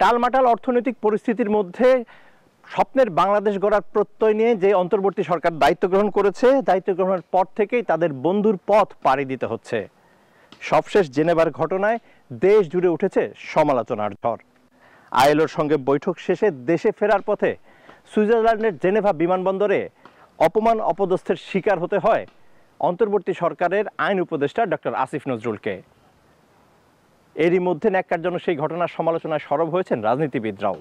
টালমাটাল অর্থনৈতিক পরিস্থিতির মধ্যে স্বপ্নের বাংলাদেশ গড়ার প্রত্যয় নিয়ে যে অন্তর্বর্তী সরকার দায়িত্ব গ্রহণ করেছে, দায়িত্ব গ্রহণের পর থেকেই তাদের বন্ধুর পথ পাড়ি দিতে হচ্ছে। সবশেষ জেনেভার ঘটনায় দেশ জুড়ে উঠেছে সমালোচনার ঝড়। আইএলওর সঙ্গে বৈঠক শেষে দেশে ফেরার পথে সুইজারল্যান্ডের জেনেভা বিমানবন্দরে অপমান অপদস্থের শিকার হতে হয় অন্তর্বর্তী সরকারের আইন উপদেষ্টা ডক্টর আসিফ নজরুলকে। এরই মধ্যে ন্যাক্কারজনক সেই ঘটনার সমালোচনায় সরব হয়েছেন রাজনীতিবিদরাও।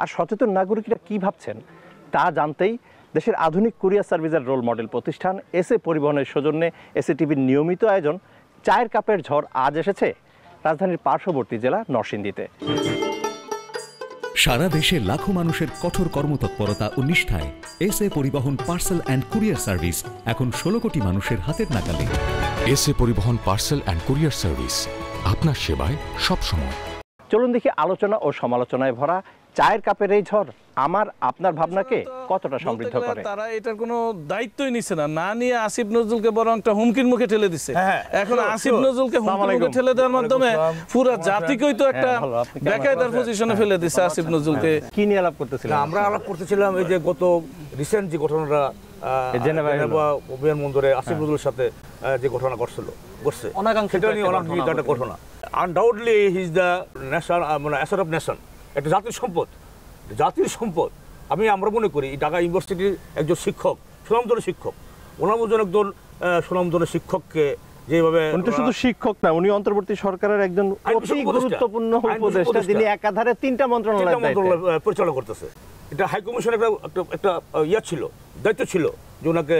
আর সচেতন নাগরিকরা কি ভাবছেন তা জানতেই দেশের আধুনিক কুরিয়ার সার্ভিসের রোল মডেল প্রতিষ্ঠান এসএ পরিবহনের সৌজন্যে এসএ টিভির নিয়মিত আয়োজন চায়ের কাপের ঝড় আজ এসেছে রাজধানীর পার্শ্ববর্তী জেলা নরসিংদীতে। সারা দেশে লাখো মানুষের কঠোর কর্মতৎপরতা ও নিষ্ঠায় এসএ পরিবহন পার্সেল অ্যান্ড কুরিয়ার সার্ভিস এখন 16 কোটি মানুষের হাতের নাগালে। এসএ পরিবহন পার্সেল অ্যান্ড কুরিয়ার সার্ভিস, আপনার সেবায় সবসময়। চলুন দেখি আলোচনা ও সমালোচনায় ভরা চায়ের কাপের এই ঝড় আমার আপনার ভাবনাকে কতটা সমৃদ্ধ করে। তারা এটার কোনো দায়িত্বই নিছে না, না নিয়ে আসিফ নজরুলকে বরং একটা হুমকির মুখে ঠেলে দিচ্ছে। এখন আসিফ নজরুলকে হুমকির মুখে ঠেলে দেওয়ার মাধ্যমে পুরো জাতিকেই তো একটা বেকায়দার পজিশনে ফেলে দিচ্ছে আসিফ নজরুলকে। কি নিয়ে আলাপ করতেছিলাম? আমরা আলাপ করতেছিলাম এই যে গত রিসেন্ট যে ঘটনাটা জেনেভা বিমানবন্দরে আসিফ নজরুলের সাথে যে ঘটনা ঘটছে সেটা নিয়ে অনাকাঙ্ক্ষিত একটা ঘটনা। Undoubtedly he is the national মানে অ্যাসেট অফ নেশন, একটা জাতির সম্পদ। আমরা মনে করি ঢাকা ইউনিভার্সিটির একজন শিক্ষক, সুনামধন্য শিক্ষক, ওনার মতন একজন সুনামধন্য শিক্ষককে যেভাবে, উনি তো শুধু শিক্ষক না, উনি অন্তর্বর্তী সরকারের একজন অতি গুরুত্বপূর্ণ উপদেষ্টা, যিনি একাধারে 3টা মন্ত্রণালয় পরিচালনা করতেছে। এটা হাই কমিশনের একটা ছিল, দায়িত্ব ছিল যে ওনাকে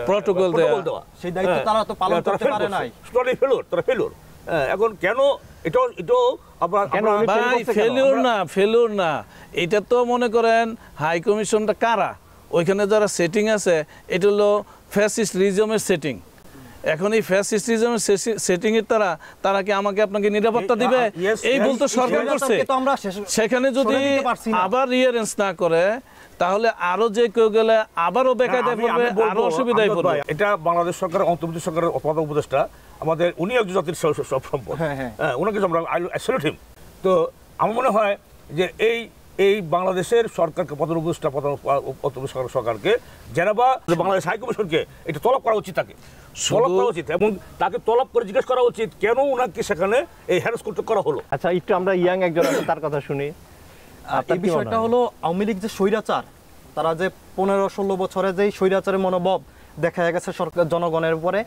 প্রটোকল দেওয়া। সেই দায়িত্ব তারা তো পালন করতে পারে নাই, তারা ফেলোর। এখন কেন এটাও ফেলিওর না, এটা তো মনে করেন হাই কমিশনটা কারা, ওইখানে যারা সেটিং আছে এটা হলো ফ্যাসিস্ট রিজমের সেটিং। এখন এই ফ্যাসিস্ট রিজমের সেটিং এর তারা কি আমাকে আপনাকে নিরাপত্তা দিবে? এই বলতো সরকার করছে। সেখানে যদি আবার রিয়ারেন্স না করে তাহলে আরো যে কেউ গেলে আবারও বেকায়দায় পড়বে, আরো অসুবিধায় পড়বে। এটা বাংলাদেশ সরকারের অন্তর্বর্তী সরকারের প্রধান উপদেষ্টা, আমাদের উনি একজন জাতির সব সম্পদ, ওনাকে আমরা স্যালুট হিম। তো আমার মনে হয় যে এই বাংলাদেশের সরকারকে প্রধান উপদেষ্টা সরকারকে জেনেভা বাংলাদেশ হাই কমিশনকে এটা তলব করা উচিত, তাকে তলব করা উচিত এবং তাকে তলব করে জিজ্ঞেস করা উচিত কেন ওনাকে সেখানে এই হ্যারাস করতে করা হলো। আচ্ছা, একটু আমরা ইয়াং একজন আছে তার কথা শুনি। এই বিষয়টা হলো আওয়ামী লীগ যে স্বৈরাচার, তারা যে 15-16 বছরে যে স্বৈরাচারের মনোভাব দেখা গেছে সরকার জনগণের উপরে,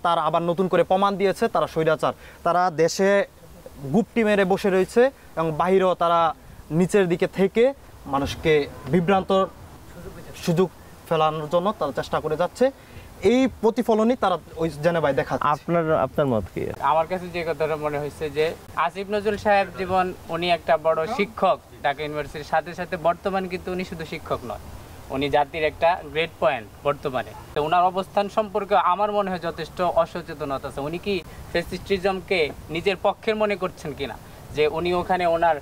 তার আবার নতুন করে প্রমাণ দিয়েছে তারা স্বৈরাচার। তারা দেশে গুপ্তি মেরে বসে রয়েছে এবং বাহিরেও তারা নিচের দিকে থেকে মানুষকে বিভ্রান্ত সুযোগ ফেলানোর জন্য তারা চেষ্টা করে যাচ্ছে। এই প্রতিফলনই তারা ওই জেনেভায় দেখাচ্ছে। আপনার মত কি? আমার কাছে যে কথাটা মনে হচ্ছে যে আসিফ নজরুল সাহেব জীবন উনি একটা বড় শিক্ষক ঢাকা ইউনিভার্সিটির সাথে সাথে বর্তমান কিন্তু উনি শুধু শিক্ষক নয়, উনি জাতির একটা গ্রেট পয়েন্ট বর্তমানে। তো ওনার অবস্থান সম্পর্কে আমার মনে হয় যথেষ্ট অসচেতনতা আছে। উনি কি ফ্যাসিস্টিজমকে নিজের পক্ষের মনে করছেন কিনা, যে উনি ওখানে ওনার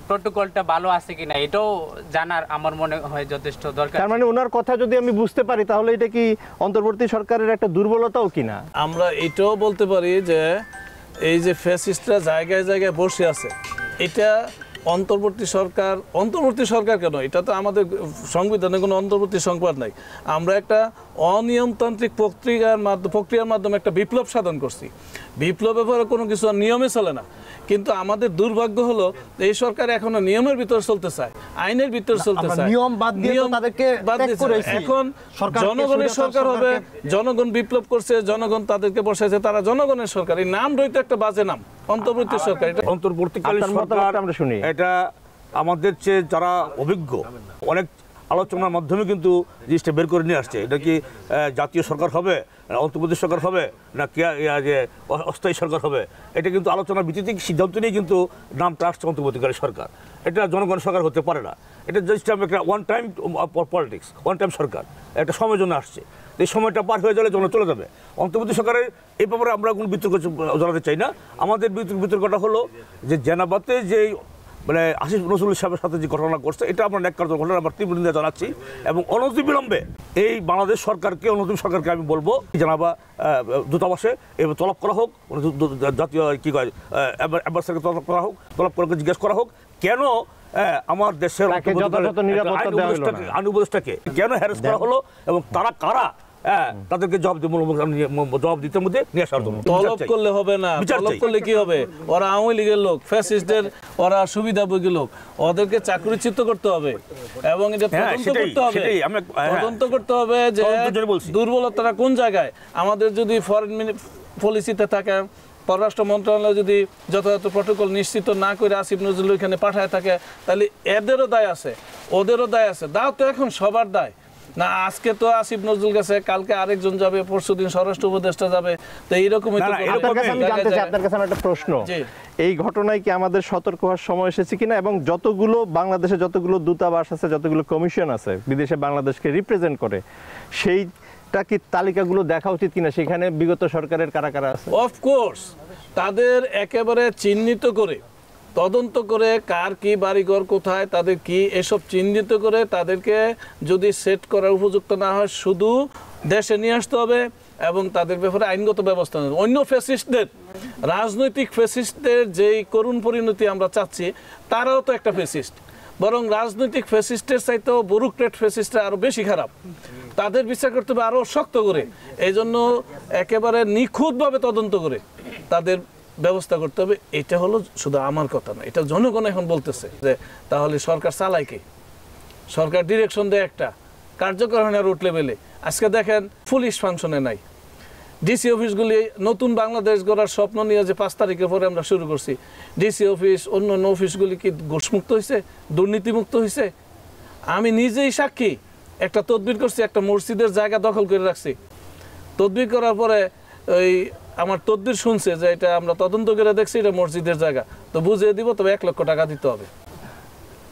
প্রটোকলটা ভালো আছে কিনা এটাও জানার আমার মনে হয় যথেষ্ট দরকার। তার মানে ওনার কথা যদি আমি বুঝতে পারি তাহলে এটা কি অন্তর্বর্তী সরকারের একটা দুর্বলতাও কিনা? আমরা এটাও বলতে পারি যে এই যে ফ্যাসিস্টরা জায়গায় জায়গায় বসে আছে, এটা অন্তর্বর্তী সরকার কেন, এটা তো আমাদের সংবিধানে কোনো অন্তর্বর্তী সংবাদ নাই। আমরা একটা অনিয়মতান্ত্রিক প্রক্রিয়ার মাধ্যমে একটা বিপ্লব সাধন করছি। বিপ্লবের পরে কোনো কিছু নিয়মে চলে না, কিন্তু আমাদের দুর্ভাগ্য হলো এই সরকার এখনো নিয়মের ভিতরে চলতে চায়, আইনের ভিতরে চলতে চায়। এখন জনগণের সরকার হবে, জনগণ বিপ্লব করছে, জনগণ তাদেরকে বসাইছে, তারা জনগণের সরকার। এই নাম রইতে একটা বাজে নাম, অন্তর্বর্তী সরকার। অন্তর্বর্তীকালীন সরকার আমরা শুনি, এটা আমাদের চেয়ে যারা অভিজ্ঞ অনেক আলোচনার মাধ্যমে কিন্তু জিনিসটা বের করে নিয়ে আসছে। এটা কি জাতীয় সরকার হবে, অন্তর্বর্তী সরকার হবে, না যে অস্থায়ী সরকার হবে, এটা কিন্তু আলোচনার ভিত্তিতে সিদ্ধান্ত নিয়ে কিন্তু নামটা আসছে অন্তর্বর্তীকালীন সরকার। এটা জনগণ সরকার হতে পারে না, এটা জাস্ট একটা one time politics, one time সরকার, একটা সময়ের জন্য আসছে। এই সময়টা পার হয়ে গেলে চলে যাবে। অন্তর্বর্তী সরকারের এই ব্যাপারে আমরা কোনো বিতর্ক জানাতে চাই না। আমাদের বিতর্কটা হলো যে জেনেভাতে যে মানে আসিফ নজরুল সাহেবের সাথে যে ঘটনা করছে, এটা আমরা ন্যাক্কারজনক ঘটনা, আমরা তীব্র নিন্দা জানাচ্ছি এবং অনতিবিলম্বে এই বাংলাদেশ সরকারকে আমি বলবো জেনেভা দূতাবাসে এবার তলব করা হোক, জাতীয় কি কয় অ্যাম্বাসেডারকে তলব করা হোক, তলব করে জিজ্ঞেস করা হোক কেন আমার দেশের আইন উপদেষ্টাকে কেন হ্যারাস করা হলো এবং তারা কারা তাদেরকে জবাব দিতে মধ্যে নিয়ে আসার জন্য তলব করলে হবে না, তলব করলে কি হবে? ওরা আওয়ামী লীগের লোক, ফ্যাসিস্টদের ওরা সুবিধাভোগী লোক, ওদেরকে চাকরিচ্যুত করতে হবে এবং এটা তদন্ত করতে হবে। তদন্ত করতে হবে যে দুর্বলতাটা কোন জায়গায়। আমাদের যদি ফরেন পলিসিতে থাকে, পররাষ্ট্র মন্ত্রণালয় যদি যথাযথ প্রটোকল নিশ্চিত না করে আসিফ নজরুল এখানে পাঠায় থাকে, তাহলে এদেরও দায় আছে, ওদেরও দায় আছে। দাও তো এখন সবার দায় না। আজকে তো আসিফ নজরুল গেছে, কালকে আরেকজন যাবে, পরশুদিন স্বরাষ্ট্র উপদেষ্টা যাবে। তো এইরকমই আপনার কাছে আমার একটা প্রশ্ন, এই ঘটনায় কি আমাদের সতর্ক হওয়ার সময় এসেছে কিনা, এবং যতগুলো বাংলাদেশে যতগুলো দূতাবাস আছে, যতগুলো কমিশন আছে বিদেশে বাংলাদেশকে রিপ্রেজেন্ট করে, সেইটা কি তালিকাগুলো দেখা উচিত কিনা, সেখানে বিগত সরকারের কারা কারা আছে? অফকোর্স তাদের একেবারে চিহ্নিত করে তদন্ত করে কার কি বাড়িঘর কোথায়, তাদের কি এসব চিহ্নিত করে তাদেরকে যদি সেট করার উপযুক্ত না হয় শুধু দেশে নিয়ে আসতে হবে এবং তাদের ব্যাপারে আইনগত ব্যবস্থা নেবে। অন্য ফ্যাসিস্টদের, রাজনৈতিক ফ্যাসিস্টদের যেই করুণ পরিণতি আমরা চাচ্ছি, তারাও তো একটা ফ্যাসিস্ট, বরং রাজনৈতিক ফ্যাসিস্টের চাইতেও ব্যুরোক্রেট ফ্যাসিস্টরা আরও বেশি খারাপ। তাদের বিচার করতে হবে আরও শক্ত করে। এই জন্য একেবারে নিখুঁতভাবে তদন্ত করে তাদের ব্যবস্থা করতে হবে। এটা হলো শুধু আমার কথা না, এটা জনগণ এখন বলতেছে যে তাহলে সরকার চালায় কে? সরকার ডিরেকশন দেয় একটা, কার্যকর হয় না রুট লেভেলে। আজকে দেখেন পুলিশ ফাংশনে নাই, ডিসি অফিসগুলি নতুন বাংলাদেশ গড়ার স্বপ্ন নিয়ে যে 5 তারিখের পরে আমরা শুরু করছি, ডিসি অফিস অন্য অন্য অফিসগুলি কি ঘুষমুক্ত হয়েছে, দুর্নীতিমুক্ত হয়েছে? আমি নিজেই সাক্ষী, একটা তদবির করছি, একটা মসজিদের জায়গা দখল করে রাখছি। তদবির করার পরে ওই আমার তদবির শুনছে যে এটা আমরা তদন্ত করে দেখছি এটা মসজিদের জায়গা, তো বুঝিয়ে দিব, তবে 1 লক্ষ টাকা দিতে হবে।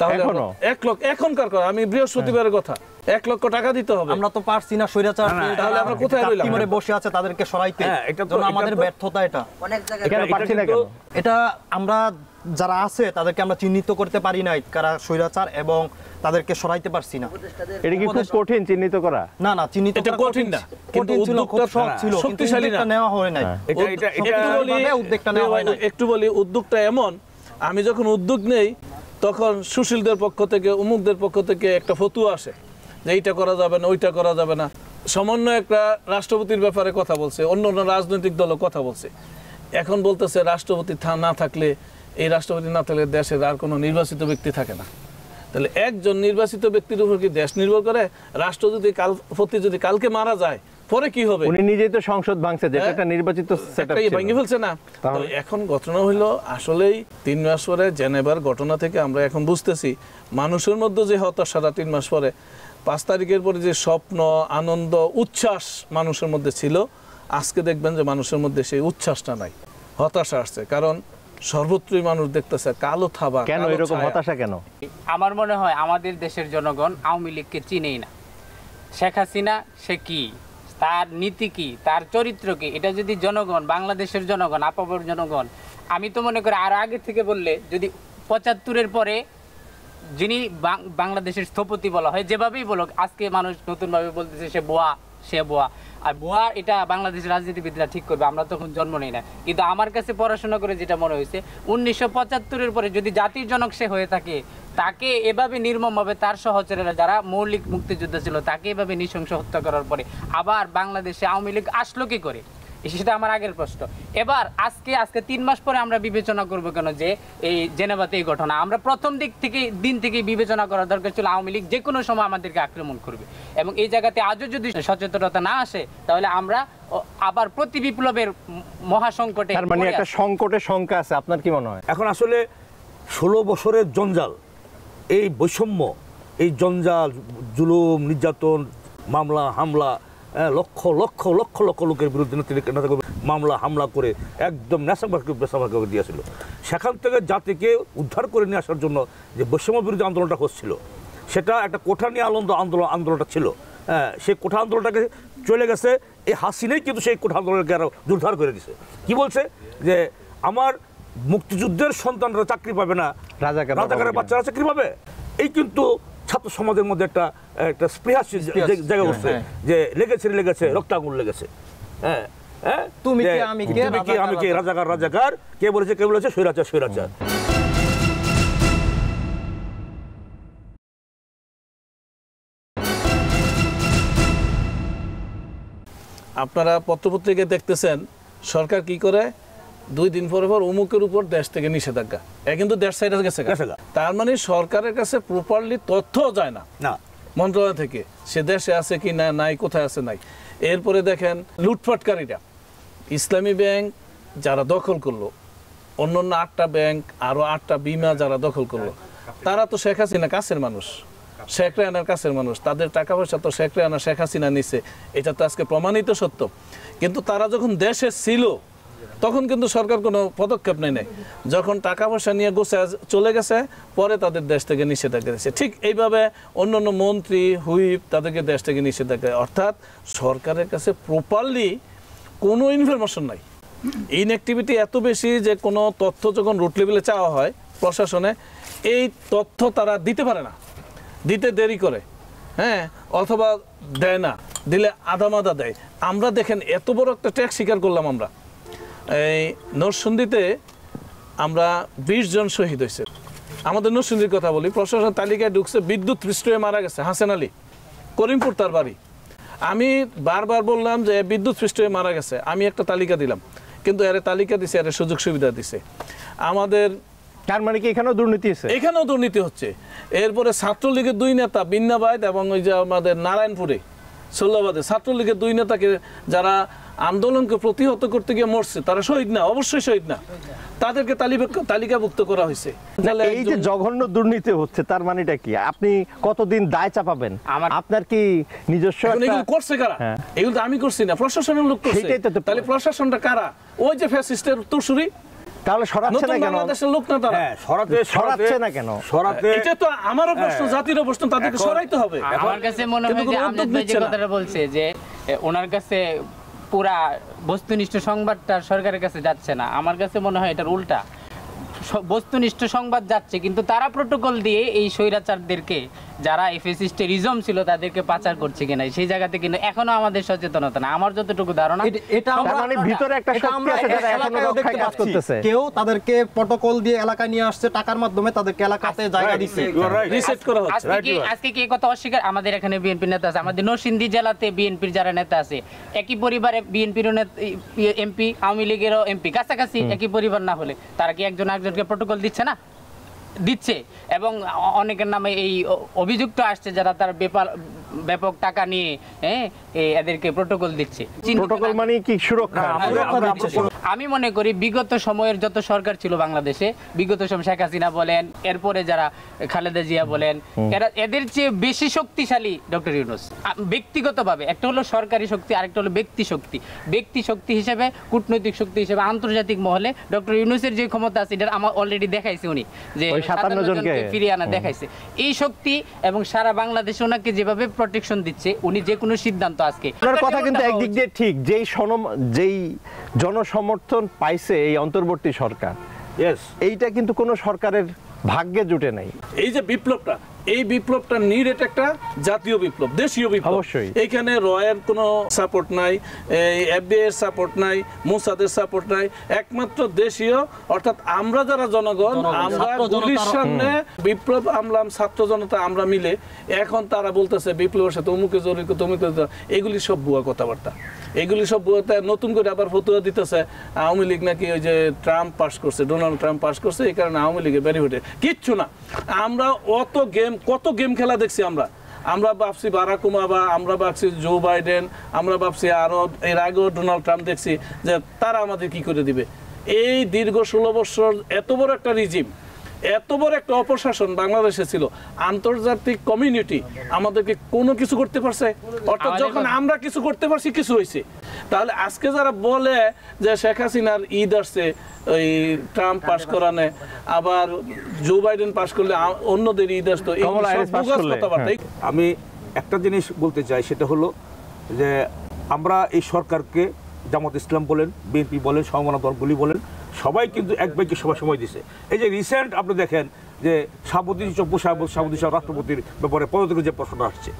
তাহলে 1 লক্ষ এখনকার কথা, আমি বৃহস্পতিবারের কথা, 1 লক্ষ টাকা দিতে হবে। আমরা তো পারছি না স্বৈরাচার, তাহলে আমরা কোথায় রইলাম? টিমে বসে আছে তাদেরকে সরাইতে, এটা তো আমাদের ব্যর্থতা। এটা অনেক জায়গায় পারছি না কেন? এটা আমরা যারা আছে তাদেরকে আমরা চিহ্নিত করতে পারি নাই কারা স্বৈরাচার, এবং তাদেরকে সরাইতে পারছি না। এটা কি খুব কঠিন চিহ্নিত করা? না না, চিহ্নিত এটা কঠিন না, কিন্তু উদ্যোগটা ছিল, শক্তিশালী না, নেওয়া হয় নাই। উদ্যোগটা নেওয়া হয় না। একটু বলি, উদ্যোগটা এমন, আমি যখন উদ্যোগ নেই তখন সুশীলদের পক্ষ থেকে, উমুকদের পক্ষ থেকে একটা ফতুয়া আসে যে এইটা করা যাবে না, ওইটা করা যাবে না। সমন্বয় একটা রাষ্ট্রপতির ব্যাপারে কথা বলছে, অন্য অন্য রাজনৈতিক দলও কথা বলছে। এখন বলতেছে রাষ্ট্রপতি না থাকলে, এই রাষ্ট্রপতি না থাকলে দেশের আর কোনো নির্বাচিত ব্যক্তি থাকে না। তাহলে একজন নির্বাচিত ব্যক্তির উপর কি দেশ নির্ভর করে? রাষ্ট্র যদি কালপতি যদি কালকে মারা যায় পরে কি হবে? উনি নিজেই তো সংসদ ভাঙছে, যেটা একটা নির্বাচিত সেটআপ ছিল, ভেঙে ফেলছে না। তো এখন ঘটনা হইলো আসলেই 3 মাস পরে জেনেভার ঘটনা থেকে আমরা এখন বুঝতেছি মানুষের মধ্যে যে হতাশাটা 3 মাস পরে, 5 তারিখের পরে যে স্বপ্ন, আনন্দ, উচ্ছ্বাস মানুষের মধ্যে ছিল, আজকে দেখবেন যে মানুষের মধ্যে সেই উচ্ছ্বাসটা নাই, হতাশা আসছে। কারণ সর্বত্রই মানুষ দেখতেছে কালো থাবা। কেন এরকম হতাশা কেন? আমার মনে হয় আমাদের দেশের জনগণ আওয়ামী লীগকে চিনেই না। শেখ হাসিনা সে কি, তার নীতি কি, তার চরিত্র কি, এটা যদি জনগণ, বাংলাদেশের জনগণ, আপামর জনগণ, আমি তো মনে করি আরো আগে থেকে বললে, যদি 75-এর পরে যিনি বাংলাদেশের স্থপতি বলা হয়, যেভাবেই বলুক, আজকে মানুষ নতুনভাবে বলতেছে সে বোয়া, সে বোয়া। আর বোয়া এটা বাংলাদেশের রাজনীতিবিদরা ঠিক করবে, আমরা তখন জন্ম নেই না। কিন্তু আমার কাছে পড়াশোনা করে যেটা মনে হয়েছে, 1975-এর পরে যদি জাতির জনক সে হয়ে থাকে, তাকে এভাবে নির্মমভাবে তার সহচরেরা যারা মৌলিক মুক্তিযোদ্ধা ছিল, তাকে এভাবে নৃশংস হত্যা করার পরে আবার বাংলাদেশে আওয়ামী লীগ আসলো কি করে, সেটা আমার আগের প্রশ্ন। এবার আজকে 3 মাস পরে আমরা বিবেচনা করবো কেন যে এই জেনেভাতে এই ঘটনা? আমরা প্রথম দিন থেকে বিবেচনা করার দরকার ছিল আওয়ামী লীগ যে কোনো সময় আমাদেরকে আক্রমণ করবে, এবং এই জায়গাতে আজও যদি সচেতনতা না আসে তাহলে আমরা আবার প্রতি বিপ্লবের মহাসংকটে। তার মানে একটা সংকটের শঙ্কা আছে, আপনার কি মনে হয়? এখন আসলে 16 বছরের জঞ্জাল, এই বৈষম্য, এই জঞ্জাল, জুলুম, নির্যাতন, মামলা হামলা, লক্ষ লক্ষ লক্ষ লক্ষ লোকের বিরুদ্ধে মামলা হামলা করে একদম নেশাবাদ করে দিয়েছিল। সেখান থেকে জাতিকে উদ্ধার করে নিয়ে আসার জন্য যে বৈষম্য বিরোধী আন্দোলনটা হচ্ছিল, সেটা একটা কোঠা নিয়ে আন্দোলনটা ছিল। সেই কোঠা আন্দোলনটাকে চলে গেছে, এই হাসিনাই কিন্তু সেই কোঠা আন্দোলনকে আরো জোরদার করে দিছে। কি বলছে যে আমার মুক্তিযুদ্ধের সন্তানরা চাকরি পাবে না, রাজাকারের বাচ্চারা চাকরি পাবে। এই কিন্তু ছাত্র সমাজের মধ্যে একটা স্পৃহা জায়গা করছে যে লেগেছে রক্ত আগুন লেগেছে। তুমি কে আমি কে, রাজাকার কে বলেছে স্বৈরাচার। আপনারা পত্রপত্রিকায় দেখতেছেন সরকার কি করে 2 দিন পর পর অমুকের উপর দেশ থেকে নিষেধাজ্ঞা, কিন্তু দেশ সাইডে গেছে। তার মানে সরকারের কাছে প্রপারলি তথ্য যায় না মন্ত্রণালয় থেকে, সে দেশে আছে কি না নাই, কোথায় আছে নাই। এরপরে দেখেন লুটপাটকারীরা ইসলামী ব্যাংক যারা দখল করলো, অন্য 8টা ব্যাংক আরো 8টা বিমা যারা দখল করলো, তারা তো শেখ হাসিনা কাছের মানুষ, শেখ রেহানার কাছের মানুষ, তাদের টাকা পয়সা তো শেখ রেহানা শেখ হাসিনা নিছে, এটা তো আজকে প্রমাণিত সত্য। কিন্তু তারা যখন দেশে ছিল তখন কিন্তু সরকার কোনো পদক্ষেপ নেয় নাই, যখন টাকা পয়সা নিয়ে চলে গেছে পরে তাদের দেশ থেকে নিষেধাজ্ঞা দিয়েছে। ঠিক এইভাবে অন্যান্য মন্ত্রী হুইপ তাদেরকে দেশ থেকে নিষেধাজ্ঞা, অর্থাৎ সরকারের কাছে প্রপারলি কোনো ইনফরমেশন নাই। ইনঅ্যাক্টিভিটি এত বেশি যে কোনো তথ্য যখন রুট লেভেলে চাওয়া হয় প্রশাসনে, এই তথ্য তারা দিতে পারে না, দিতে দেরি করে, হ্যাঁ, অথবা দেয় না, দিলে আধামাদা দেয়। আমরা দেখেন এত বড় একটা ট্যাক্স স্বীকার করলাম আমরা, এই নরসিংদীতে আমরা 20 জন শহীদ হয়েছে। আমাদের নরসিংদীর কথা বলি, প্রশাসন তালিকায় ঢুকছে বিদ্যুৎ পৃষ্ঠ হয়ে মারা গেছে হাসান আলী, করিমপুর তার বাড়ি। আমি বারবার বললাম যে বিদ্যুৎ পৃষ্ঠ হয়ে মারা গেছে, আমি একটা তালিকা দিলাম, কিন্তু এর তালিকা দিছে, এর সুযোগ সুবিধা দিছে আমাদের। তার মানে কি এখানেও দুর্নীতি হচ্ছে? এখানেও দুর্নীতি হচ্ছে। এরপরে ছাত্রলীগের 2 নেতা বিন্নাবাদ এবং ওই যে আমাদের নারায়ণপুরে সোল্লাবাদে ছাত্রলীগের 2 নেতাকে যারা আন্দোলনকে প্রতিহত করতে গিয়ে মরছে, তারা শহীদ না, অবশ্যই শহীদ না, তাদেরকে তালিকাভুক্ত করা হয়েছে। এই যে জঘন্য দুর্নীতি হচ্ছে তার মানেটা কি? আপনি কতদিন দায় চাপাবেন? আপনার কি নিজস্ব এগুলো করছে কারা? এগুলো তো আমি করছি না, প্রশাসনের লোক করছে। তাহলে প্রশাসনটা কারা? ওই যে ফ্যাসিস্টের উত্তরসূরি। তাহলে সরাচ্ছে না কেন? বাংলাদেশের লোক না তারা? সরাচ্ছে না কেন? এটা তো আমারও প্রশ্ন, জাতিরও প্রশ্ন, তাদেরকে সরাইতে হবে। আমার কাছে মনে হয় যে আমজাদ ভাই যে কথাটা বলছে যে ওনার কাছে পুরা বস্তুনিষ্ঠ সংবাদটা সরকারের কাছে যাচ্ছে না, আমার কাছে মনে হয় এটার উল্টা। বস্তুনিষ্ঠ সংবাদ যাচ্ছে, কিন্তু তারা প্রোটোকল দিয়ে এই স্বৈরাচারদেরকে, যারা ফ্যাসিস্টেরিজম ছিল তাদেরকে পাচার করছে কিনা সেই জায়গাতে কিন্তু এখনো আমাদের সচেতনতা না। আমার যতটুকু ধারণা, এটা মানে ভিতরে একটা শক্তি আছে যারা এখনো রক্ষায় কাজ করতেছে। কেউ তাদেরকে প্রোটোকল দিয়ে এলাকায় নিয়ে আসছে, টাকার মাধ্যমে তাদেরকে এলাকাতে জায়গা দিচ্ছে, রিসেট করা হচ্ছে। আজকে কি কথা অস্বীকার? আমাদের এখানে বিএনপি নেতা আছে, আমাদের নরসিংদী জেলাতে বিএনপির যারা নেতা আছে, একই পরিবারে বিএনপির এমপি, আওয়ামী লীগেরও এমপি, কাছাকাছি একই পরিবার না হলে তারা কি একজন একজনকে প্রোটোকল দিচ্ছে না? দিচ্ছে। এবং অনেকের নামে এই অভিযুক্ত আসছে যারা তার ব্যাপক টাকা নিয়ে এদেরকে প্রোটোকল দিচ্ছে। প্রোটোকল মানে কি সুরক্ষা? আমি মনে করি বিগত সময়ের যত সরকার ছিল বাংলাদেশে, বিগত সময় শেখ হাসিনা বলেন, এরপরে যারা খালেদা জিয়া বলেন, এদের চেয়ে বেশি শক্তিশালী ডক্টর ইউনূস ব্যক্তিগতভাবে। একটা হলো সরকারি শক্তি, আরেকটা হলো ব্যক্তি শক্তি। ব্যক্তি শক্তি হিসেবে, কূটনৈতিক শক্তি হিসেবে আন্তর্জাতিক মহলে ডক্টর ইউনূসের যে ক্ষমতা আছে, এটা আমার অলরেডি দেখাইছে উনি, যে 57 জনকে ফিরিয়ে আনা দেখাইছে। এই শক্তি এবং সারা বাংলাদেশে ওনাকে যেভাবে প্রোটেকশন দিচ্ছে, উনি যে কোনো সিদ্ধান্ত আজকে। আপনার কথা কিন্তু একদিক দিয়ে ঠিক, যেই জনসমর্থন পাইছে এই অন্তর্বর্তী সরকার, এইটা কিন্তু কোনো সরকারের ভাগ্যে জুটে নাই। এই যে বিপ্লবটা, এই বিপ্লবটা নিরেট একটা জাতীয় বিপ্লব, দেশীয় বিপ্লব। অবশ্যই এইখানে রয়ের কোনো সাপোর্ট নাই, এফবিআই এর সাপোর্ট নাই, মোসাদের সাপোর্ট নাই, একমাত্র দেশীয়। অর্থাৎ আমরা যারা জনগণ, আমরা গুলির সামনে বিপ্লব আমলাম, ছাত্র জনতা আমরা মিলে, এখন তারা বলতেছে বিপ্লবের সাথে অমুকে জড়িত, তমুকে, এগুলি সব ভুয়া কথাবার্তা। এগুলি সব নতুন করে আবার ফতুয়া দিতেছে আওয়ামী লীগ নাকি ওই যে ট্রাম্প পাস করছে, ডোনাল্ড ট্রাম্প পাস করছে, এই কারণে আওয়ামী লীগের বেনিফিট। কিচ্ছু না। আমরা কত গেম খেলা দেখছি। আমরা ভাবছি বারাক ওবামা, আমরা ভাবছি জো বাইডেন, আমরা ভাবছি আরো এর আগেও ডোনাল্ড ট্রাম্প দেখছি যে তারা আমাদের কি করে দিবে। এই দীর্ঘ 16 বছর এত বড় একটা রিজিম, এত বড় একটা অপশাসন বাংলাদেশে ছিল, আন্তর্জাতিক কমিউনিটি আমাদেরকে কোনো কিছু করতে পারছে? অর্থাৎ যখন আমরা কিছু করতে পারছি, কিছু হয়েছে। তাহলে আজকে যারা বলে যে শেখ হাসিনার ঈদ আসছে, ওই ট্রাম্প পাস করানে, আবার জো বাইডেন পাস করলে অন্যদের ঈদ আসতো, আমি একটা জিনিস বলতে চাই, সেটা হলো যে আমরা এই সরকারকে, জামাত ইসলাম বলেন, বিএনপি বলেন, সমমনা দলগুলি বলেন, সবাই কিন্তু এক ভাইকে সময় দিছে। এই যে রিসেন্ট আপনি দেখেন যে সাবুদ্দিন রাষ্ট্রপতির ব্যাপারে পদত্যাগের যে প্রশ্নটা আসছে,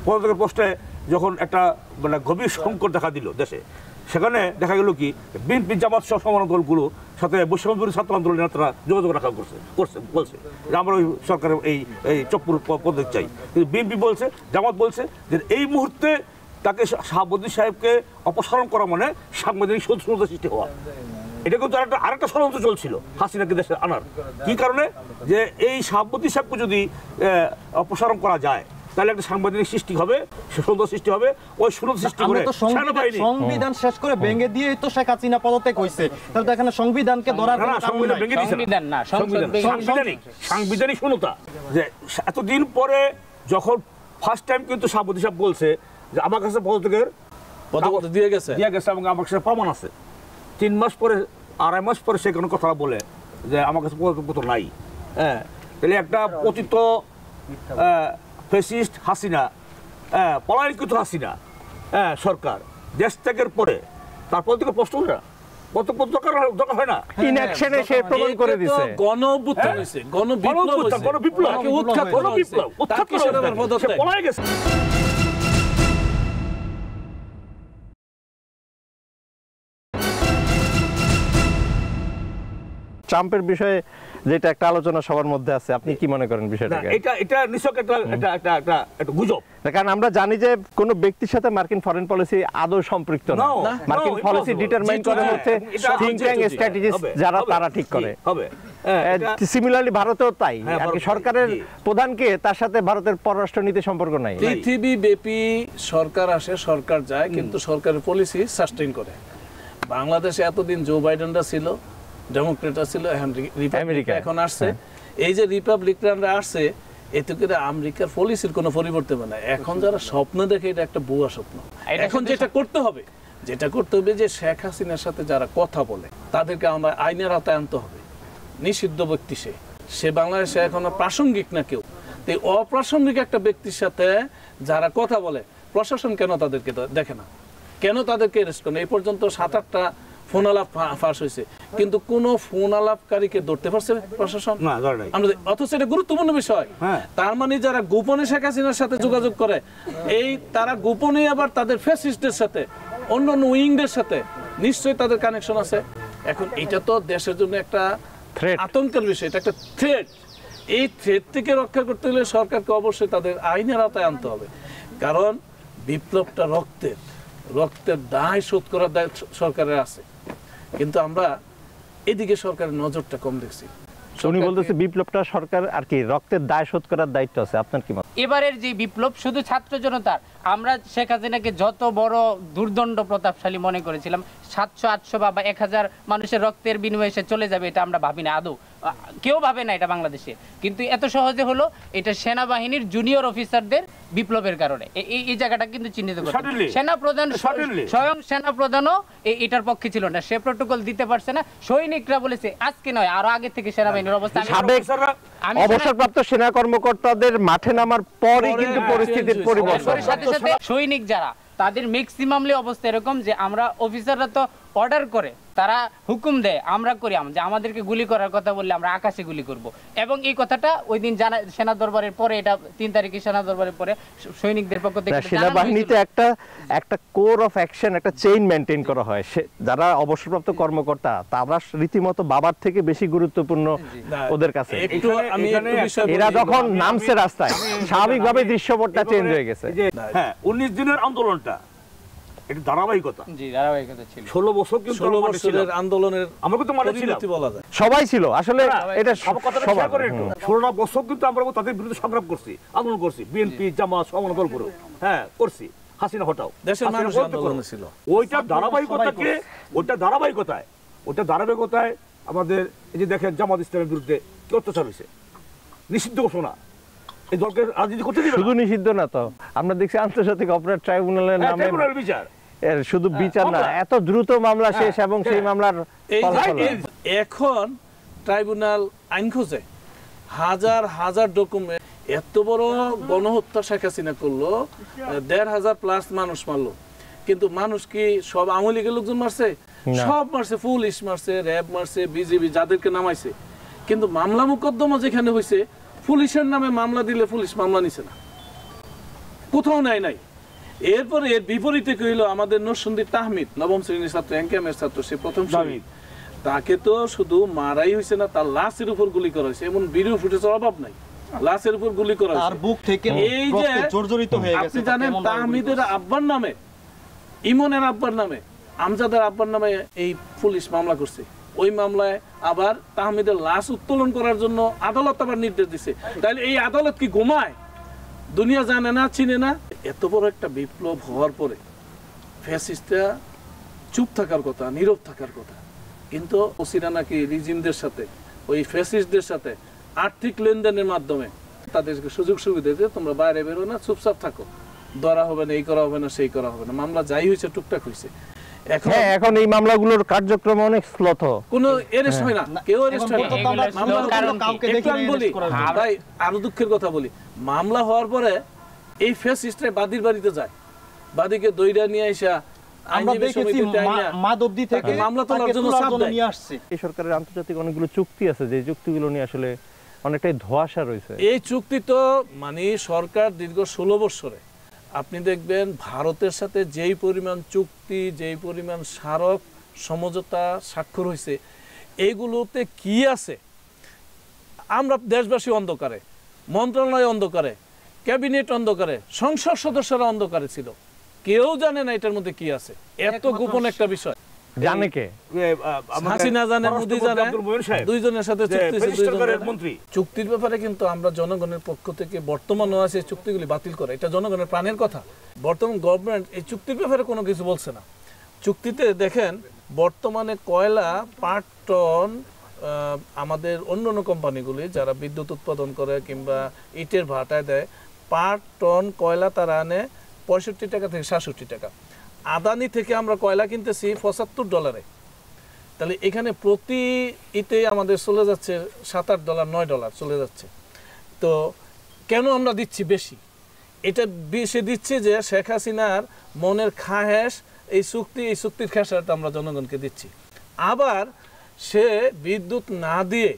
পদত্যাগের প্রশ্নে যখন একটা মানে গভীর সংকট দেখা দিল দেশে, সেখানে দেখা গেল কি বিএনপি জামাত সহ সমমনা দলগুলো সাথে বৈষম্যবিরোধী ছাত্র আন্দোলনের নেতারা যোগাযোগ রাখা বলছে যে আমরা ওই সরকারের এই চপ্পুর পদত্যাগ চাই। কিন্তু বিএনপি বলছে, জামাত বলছে যে এই মুহূর্তে তাকে শাহাবুদ্দিন সাহেবকে অপসারণ করা মানে সাংবিধানিক শত্রুতা সৃষ্টি হওয়া। এটা কিন্তু আরেকটা ষড়যন্ত্র চলছিল হাসিনাকে দেশে আনার। কি কারণে? যে এই শাহাবুদ্দিন সাহেবকে যদি অপসারণ করা যায় তাহলে একটা সাংবিধানিক সৃষ্টি হবে, সুন্দর সৃষ্টি হবে। ওই সুন্দর সৃষ্টি করে সংবিধান শেষ করে ভেঙে দিয়ে তো শেখ হাসিনা পদত্যাগ হয়েছে, তাহলে তো এখানে সংবিধানকে ধরার সাংবিধানিক শূন্যতা। যে এতদিন পরে যখন ফার্স্ট টাইম কিন্তু শাহাবুদ্দিন সাহেব বলছে যে আমার কাছে পদত্যাগের দিয়ে গেছে এবং আমার কাছে প্রমাণ আছে, 3 মাস পরে 2.5 মাস পরে সে কোনো কথা বলে যে আমার কাছে পদত্যাগপত্র নাই। হ্যাঁ, তাহলে একটা পতিত ফ্যাসিস্ট হাসিনা, পলায়নকৃত হাসিনা সরকার দেশ ত্যাগের পরে তারপর থেকে প্রশ্ন হয় না, দরকার হয় না। ইনঅ্যাকশনে সে প্রমাণ করে দিয়েছে। গণঅভ্যুত্থান হইছে, গণবিপ্লব, তাকে সেনাদের পদত্যাগ। পলায় গেছে। ট্রাম্পের বিষয়ে যেটা একটা আলোচনা সবার মধ্যে আছে, আপনি কি মনে করেন বিষয়টাকে? এটা নিছক একটা গুজব। কারণ আমরা জানি যে কোন ব্যক্তির সাথে মার্কিন ফরেন পলিসি আদৌ সম্পৃক্ত না। মার্কিন পলিসি ডিটারমাইন করে হচ্ছে থিংক ট্যাঙ্ক স্ট্র্যাটেজিস্ট যারা তারা ঠিক করে। সিমিলারলি ভারতেও তাই, আর কি সরকারের প্রধানকে তার সাথে ভারতের পররাষ্ট্রনীতি সম্পর্ক নাই। পৃথিবীব্যাপী সরকার আসে, সরকার যায়, কিন্তু সরকারের পলিসি সাস্টেইন করে। বাংলাদেশে এতদিন জো বাইডেনরা ছিল, ডেমোক্রেটরা ছিল, এখন আসছে এই যে রিপাবলিকানরা আসছে, এতে করে আমেরিকার পলিসির কোনো পরিবর্তন হয় না। এখন যারা স্বপ্ন দেখে এটা একটা ভুয়া স্বপ্ন। এখন যেটা করতে হবে যে শেখ হাসিনার সাথে যারা কথা বলে তাদেরকে আমরা আইনের আওতায় আনতে হবে। নিষিদ্ধ ব্যক্তি সে বাংলাদেশে এখন প্রাসঙ্গিক না কেউ। তো অপ্রাসঙ্গিক একটা ব্যক্তির সাথে যারা কথা বলে, প্রশাসন কেন তাদেরকে দেখে না, কেন তাদেরকে অ্যারেস্ট করে? এই পর্যন্ত 7-8টা ফোন আলাপ ফাঁস হয়েছে, কিন্তু কোন ফোন আলাপকারীকে ধরতে পারছে প্রশাসন? অথচ এটা গুরুত্বপূর্ণ বিষয়। তার মানে যারা গোপনে শেখ হাসিনার সাথে যোগাযোগ করে, এই তারা গোপনে আবার তাদের ফ্যাসিস্টদের সাথে, অন্যান্য উইংদের সাথে নিশ্চয়ই তাদের কানেকশন আছে। এখন এটা তো দেশের জন্য একটা আতঙ্কের বিষয়, এটা একটা থ্রেট। এই থ্রেট থেকে রক্ষা করতে হলে সরকারকে অবশ্যই তাদের আইনের আওতায় আনতে হবে। কারণ বিপ্লবটা রক্তের দায় শোধ করার দায় সরকারের আছে, কিন্তু আমরা এদিকে সরকারের নজরটা কম দেখছি। উনি বলতেছে বিপ্লবটা সরকার আর কি রক্তের দায় শোধ করার দায়িত্ব আছে। আপনার কি মত? এবারের যে বিপ্লব শুধু ছাত্র জনতার, আমরা শেখ হাসিনাকে যত বড় দুর্দণ্ড প্রতাপশালী মনে করেছিলাম, 700-800 বা 1000 মানুষের রক্তের বিনিময়ে সে চলে যাবে, এটা আমরা ভাবি না, আদৌ কেউ ভাবে না এটা বাংলাদেশে। কিন্তু এত সহজে হলো, এটা সেনাবাহিনীর জুনিয়র অফিসারদের বিপ্লবের কারণে। এই জায়গাটা কিন্তু চিহ্নিত করতে, সেনাপ্রধান স্বয়ং সেনাপ্রধানও এটার পক্ষে ছিল না, সে প্রটোকল দিতে পারছে না। সৈনিকরা বলেছে আজকে নয়, আরো আগে থেকে সেনাবাহিনীর অবস্থা। অবসরপ্রাপ্ত সেনা কর্মকর্তাদের মাঠে নামার পরই কিন্তু পরিস্থিতির পরিবর্তন। সাথে সাথে সৈনিক যারা, তাদের ম্যাক্সিমামলি অবস্থা এরকম যে আমরা অফিসাররা তো অর্ডার করে, তারা হুকুম দেয়, আমরা করি, যে আমাদেরকে গুলি করার কথা বললে আমরা আকাশে গুলি করব। এবং এই কথাটা ওই দিন জানা সেনা দরবারের পরে, এটা 3 তারিখে সেনা দরবারের পরে সৈনিকদের পক্ষ থেকে সেনাবাহিনীতে একটা কোর অফ অ্যাকশন, একটা চেইন মেইনটেইন করা হয়। যারা অবসরপ্রাপ্ত কর্মকর্তা তারা রীতিমতো বাবার থেকে বেশি গুরুত্বপূর্ণ ওদের কাছে। এরা যখন নামছে রাস্তায়, স্বাভাবিকভাবে দৃশ্যপটটা চেঞ্জ হয়ে গেছে। হ্যাঁ, 19 দিনের আন্দোলনটা এটা ধারাবাহিকতা। জি, ধারাবাহিকতা ছিল। 16 বছর কিন্তু 16 বছরের আন্দোলনের আমরা কিন্তু মানে ছিল, বলা যায় সবাই ছিল আসলে। এটা সব কথা শেয়ার করে একটু। 16 বছর কিন্তু আমরা তাদের বিরুদ্ধে সংগ্রাম করছি, আন্দোলন করছি, বিএনপি জামাত সমান দল করে করছি, হাসিনা হটাও, দেশের মানুষের আন্দোলন ছিল। ওইটা ধারাবাহিকতায় আমাদের এই যে দেখেন জামাত ইসলামের বিরুদ্ধে কি অত্যাচার হয়েছে, নিষিদ্ধ ঘোষণা। এই দলকে রাজনীতি করতে দিবে না। শুধু নিষিদ্ধ না তো, আমরা দেখছি আন্তর্জাতিক অপরাধ ট্রাইব্যুনালের নামে বিচার, শুধু বিচার না, এত দ্রুত মামলা শেষ এবং সেই মামলার এখন ট্রাইব্যুনাল আইন খোঁজে, হাজার ডকুমেন্ট। এত বড় গণহত্যা শেখ হাসিনা করলো, 1500+ মানুষ মারলো, কিন্তু মানুষ কি সব আওয়ামী লীগের লোকজন মারছে? সব মারছে, পুলিশ মারছে, র্যাব মারছে, বিজিবি যাদেরকে নামাইছে। কিন্তু মামলা মোকদ্দমা যেখানে হয়েছে, পুলিশের নামে মামলা দিলে পুলিশ মামলা নিছে না, কোথাও নাই। এরপরে এর বিপরীতে কইল আমাদের নরসিংদীর তাহমিদ, 9ম শ্রেণীর ছাত্র, এনকেএমের ছাত্র, সে প্রথম শহীদ। তাকে তো শুধু মারাই হয়েছে না, তার লাশের উপর গুলি করা হয়েছে, এমন ভিডিও ফুটেজের অভাব নাই। লাশের উপর গুলি করা তার বুক থেকে এই যে জর্জরিত হয়ে গেছে। আপনি জানেন তাহমিদের আব্বার নামে, ইমনের আব্বার নামে, আমজাদের আব্বার নামে এই পুলিশ মামলা করছে। ওই মামলায় আবার তাহমিদের লাশ উত্তোলন করার জন্য আদালত আবার নির্দেশ দিছে। তাহলে এই আদালত কি ঘুমায়? দুনিয়া জানে না, চিনে না? এত বড় একটা বিপ্লব হওয়ার পরে ফ্যাসিস্টরা চুপ থাকার কথা, নীরব থাকার কথা, কিন্তু ওসিরা নাকি রিজিমদের সাথে, ওই ফ্যাসিস্টদের সাথে আর্থিক লেনদেনের মাধ্যমে তাদেরকে সুযোগ সুবিধা দিয়ে তোমরা বাইরে বেরো না, চুপচাপ থাকো, ধরা হবে না, এই করা হবে না, সেই করা হবে না। মামলা যাই হয়েছে টুকটাক হয়েছে। এখন এই মামলাগুলোর কার্যক্রম অনেক স্লথ, কোনো এরেস্ট হয় না, কেউ এরেস্ট হয় না। তাই আরো দুঃখের কথা বলি, মামলা হওয়ার পরে এই ফ্যাসিস্টরা বাদীর বাড়িতে যায়, বাদীকে দইরা নিয়ে আসা মামলা তোলার জন্য নিয়ে আসছে। এই সরকারের আন্তর্জাতিক অনেকগুলো চুক্তি আছে, যে চুক্তিগুলো নিয়ে আসলে অনেকটাই ধোঁয়াশা রয়েছে। এই চুক্তি তো মানে সরকার দীর্ঘ 16 বছরে আপনি দেখবেন ভারতের সাথে যেই পরিমাণ চুক্তি, যেই পরিমাণ স্মারক সমঝোতা স্বাক্ষর হয়েছে, এইগুলোতে কি আছে? আমরা দেশবাসী অন্ধকারে, মন্ত্রণালয় অন্ধকারে, ক্যাবিনেট অন্ধকারে, সংসদ সদস্যরা অন্ধকারে ছিল, কেউ জানে না এটার মধ্যে কি আছে। এত গোপন একটা বিষয় জানে কে? হাসিনা জানে, মোদি জানে, দুইজনের সাথে চুক্তির ব্যাপারে কিন্তু আমরা জনগণের পক্ষ থেকে বর্তমানও আছে চুক্তিগুলি বাতিল করে, এটা জনগণের প্রাণের কথা। বর্তমান গভর্নমেন্ট এই চুক্তির ব্যাপারে কোনো কিছু বলছে না। চুক্তিতে দেখেন বর্তমানে কয়লা পার টন আমাদের অন্যান্য কোম্পানিগুলি যারা বিদ্যুৎ উৎপাদন করে কিংবা ইটের ভাটায় দেয়, পার টন কয়লা তারা আনে 65 টাকা থেকে 67 টাকা। আদানি থেকে আমরা কয়লা কিনতেছি $75। তাহলে এখানে প্রতি ইতে আমাদের চলে যাচ্ছে $7-8, $9 চলে যাচ্ছে। তো কেন আমরা দিচ্ছি বেশি? এটা বেশি দিচ্ছি যে শেখ হাসিনার মনের খাহেশ, এই চুক্তির খেসারটা আমরা জনগণকে দিচ্ছি। আবার সে বিদ্যুৎ না দিয়ে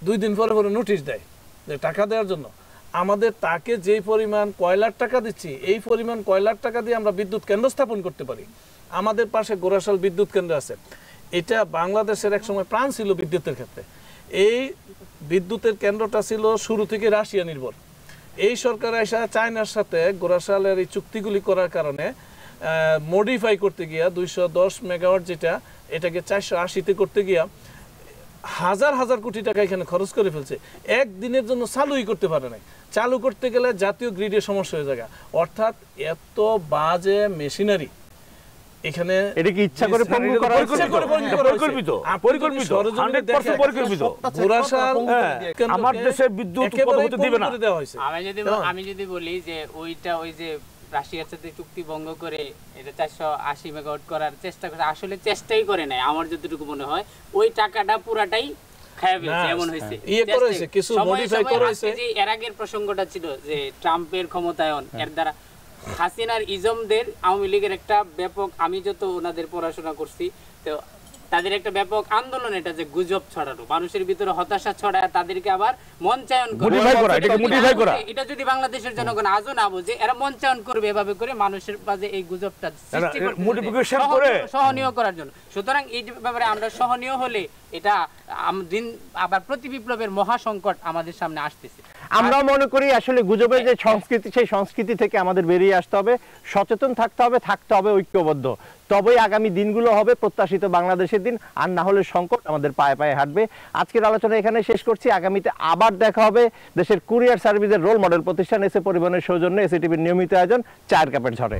2 দিন পরে পরে নোটিশ দেয় যে টাকা দেওয়ার জন্য। আমাদের তাকে যেই পরিমাণ কয়লার টাকা দিচ্ছি, এই পরিমাণ কয়লার টাকা দিয়ে আমরা বিদ্যুৎ কেন্দ্র স্থাপন করতে পারি। আমাদের পাশে গোরাশাল বিদ্যুৎ কেন্দ্র আছে, এটা বাংলাদেশের এক সময় প্রাণ ছিল বিদ্যুতের ক্ষেত্রে। এই বিদ্যুতের কেন্দ্রটা ছিল শুরু থেকে রাশিয়া নির্ভর। এই সরকার এসে চায়নার সাথে গোরাশালের এই চুক্তিগুলি করার কারণে মডিফাই করতে গিয়া 210 মেগাওয়াট যেটা, এটাকে 480-তে করতে গিয়া হাজার হাজার কোটি টাকা এখানে খরচ করে ফেলছে। একদিনের জন্য চালুই করতে পারে নাই। চালু করতে গেলে জাতীয় গ্রিডের সমস্যা হয়ে যায়। অর্থাৎ এত বাজে মেশিনারি এখানে, এটা কি ইচ্ছা করে আমার দেশে বিদ্যুৎ উৎপাদন হতে দিবে না। আমি যদি বলি যে ওইটা, ওই যে রাশিয়ার সাথে চুক্তি ভঙ্গ করে এটা 480 মেগাওয়াট করার চেষ্টা করে, আসলে চেষ্টাই করে নাই। আমার যতটুকু মনে হয় ওই টাকাটা পুরাটাই খায় ফেলছে, এমন হয়েছে। কিছু মডিফাই করেছে। এর আগের প্রসঙ্গটা ছিল যে ট্রাম্পের ক্ষমতায়ন, এর দ্বারা হাসিনার ইজমদের আওয়ামী লীগের একটা ব্যাপক, আমি যত ওনাদের পড়াশোনা করছি, তো তাদের একটা ব্যাপক আন্দোলন, এটা যে গুজব ছড়ানো, মানুষের ভিতরে হতাশা ছড়ায়, তাদেরকে আবার মঞ্চায়ন করা। এটা যদি বাংলাদেশের জনগণ আজও না বোঝে, এরা মঞ্চায়ন করবে এভাবে করে মানুষের মাঝে এই গুজবটা সৃষ্টি করে সহনীয় করার জন্য। সুতরাং এই ব্যাপারে আমরা সহনীয় হলে এটা দিন আবার প্রতি বিপ্লবের মহা সংকট আমাদের সামনে আসতেছে। আমরা মনে করি আসলে গুজবের যে সংস্কৃতি, সেই সংস্কৃতি থেকে আমাদের বেরিয়ে আসতে হবে, সচেতন থাকতে হবে ঐক্যবদ্ধ। তবেই আগামী দিনগুলো হবে প্রত্যাশিত বাংলাদেশের দিন, আর না হলে সংকট আমাদের পায়ে পায়ে হাঁটবে। আজকের আলোচনা এখানে শেষ করছি। আগামীতে আবার দেখা হবে দেশের কুরিয়ার সার্ভিসের রোল মডেল প্রতিষ্ঠান এসএ পরিবহনের সৌজন্যে এসএ টিভির নিয়মিত আয়োজন চায়ের কাপের ঝড়ে।